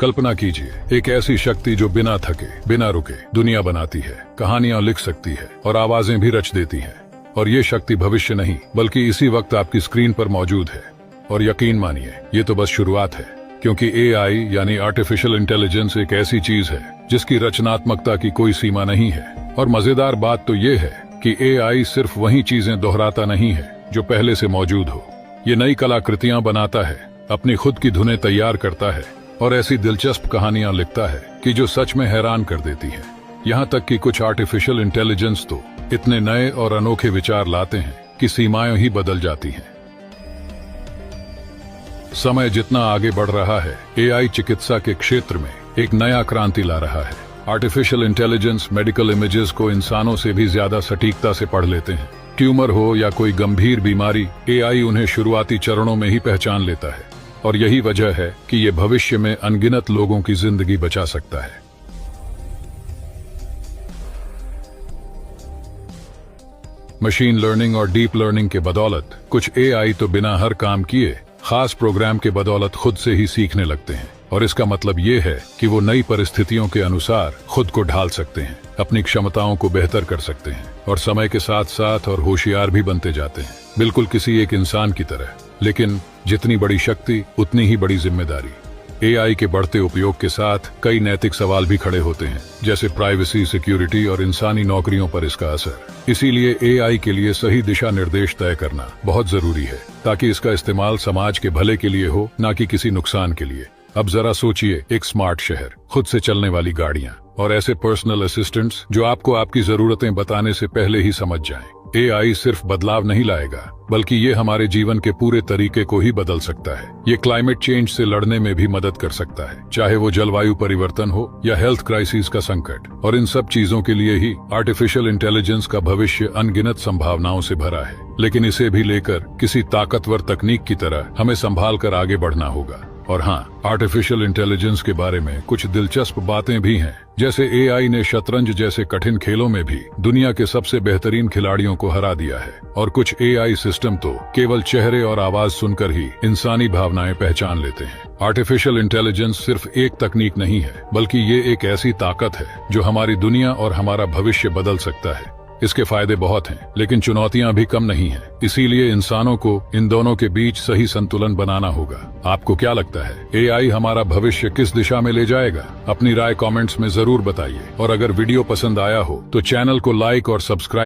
कल्पना कीजिए, एक ऐसी शक्ति जो बिना थके बिना रुके दुनिया बनाती है, कहानियां लिख सकती है और आवाजें भी रच देती है। और ये शक्ति भविष्य नहीं बल्कि इसी वक्त आपकी स्क्रीन पर मौजूद है। और यकीन मानिए, ये तो बस शुरुआत है, क्योंकि AI यानी आर्टिफिशियल इंटेलिजेंस एक ऐसी चीज है जिसकी रचनात्मकता की कोई सीमा नहीं है। और मजेदार बात तो ये है कि AI सिर्फ वही चीजें दोहराता नहीं है जो पहले से मौजूद हो। ये नई कलाकृतियां बनाता है, अपनी खुद की धुनें तैयार करता है और ऐसी दिलचस्प कहानियां लिखता है कि जो सच में हैरान कर देती है। यहाँ तक कि कुछ आर्टिफिशियल इंटेलिजेंस तो इतने नए और अनोखे विचार लाते हैं कि सीमाएं ही बदल जाती हैं। समय जितना आगे बढ़ रहा है, AI चिकित्सा के क्षेत्र में एक नया क्रांति ला रहा है। आर्टिफिशियल इंटेलिजेंस मेडिकल इमेजेस को इंसानों से भी ज्यादा सटीकता से पढ़ लेते हैं। ट्यूमर हो या कोई गंभीर बीमारी, AI उन्हें शुरुआती चरणों में ही पहचान लेता है। और यही वजह है कि ये भविष्य में अनगिनत लोगों की जिंदगी बचा सकता है। मशीन लर्निंग और डीप लर्निंग के बदौलत कुछ AI तो बिना हर काम किए खास प्रोग्राम के बदौलत खुद से ही सीखने लगते हैं। और इसका मतलब ये है कि वो नई परिस्थितियों के अनुसार खुद को ढाल सकते हैं, अपनी क्षमताओं को बेहतर कर सकते हैं और समय के साथ साथ और होशियार भी बनते जाते हैं, बिल्कुल किसी एक इंसान की तरह। लेकिन जितनी बड़ी शक्ति उतनी ही बड़ी जिम्मेदारी। AI के बढ़ते उपयोग के साथ कई नैतिक सवाल भी खड़े होते हैं, जैसे प्राइवेसी, सिक्योरिटी और इंसानी नौकरियों पर इसका असर। इसीलिए AI के लिए सही दिशा निर्देश तय करना बहुत जरूरी है, ताकि इसका इस्तेमाल समाज के भले के लिए हो, न कि किसी नुकसान के लिए। अब जरा सोचिए, एक स्मार्ट शहर, खुद से चलने वाली गाड़ियां और ऐसे पर्सनल असिस्टेंट्स जो आपको आपकी जरूरतें बताने से पहले ही समझ जाएं। AI सिर्फ बदलाव नहीं लाएगा, बल्कि ये हमारे जीवन के पूरे तरीके को ही बदल सकता है। ये क्लाइमेट चेंज से लड़ने में भी मदद कर सकता है, चाहे वो जलवायु परिवर्तन हो या हेल्थ क्राइसिस का संकट। और इन सब चीजों के लिए ही आर्टिफिशियल इंटेलिजेंस का भविष्य अनगिनत संभावनाओं से भरा है। लेकिन इसे भी लेकर किसी ताकतवर तकनीक की तरह हमें संभाल कर आगे बढ़ना होगा। और हाँ, आर्टिफिशियल इंटेलिजेंस के बारे में कुछ दिलचस्प बातें भी हैं, जैसे AI ने शतरंज जैसे कठिन खेलों में भी दुनिया के सबसे बेहतरीन खिलाड़ियों को हरा दिया है। और कुछ AI सिस्टम तो केवल चेहरे और आवाज सुनकर ही इंसानी भावनाएं पहचान लेते हैं। आर्टिफिशियल इंटेलिजेंस सिर्फ एक तकनीक नहीं है, बल्कि ये एक ऐसी ताकत है जो हमारी दुनिया और हमारा भविष्य बदल सकता है। इसके फायदे बहुत हैं, लेकिन चुनौतियां भी कम नहीं हैं। इसीलिए इंसानों को इन दोनों के बीच सही संतुलन बनाना होगा। आपको क्या लगता है, AI हमारा भविष्य किस दिशा में ले जाएगा? अपनी राय कमेंट्स में जरूर बताइए। और अगर वीडियो पसंद आया हो तो चैनल को लाइक और सब्सक्राइब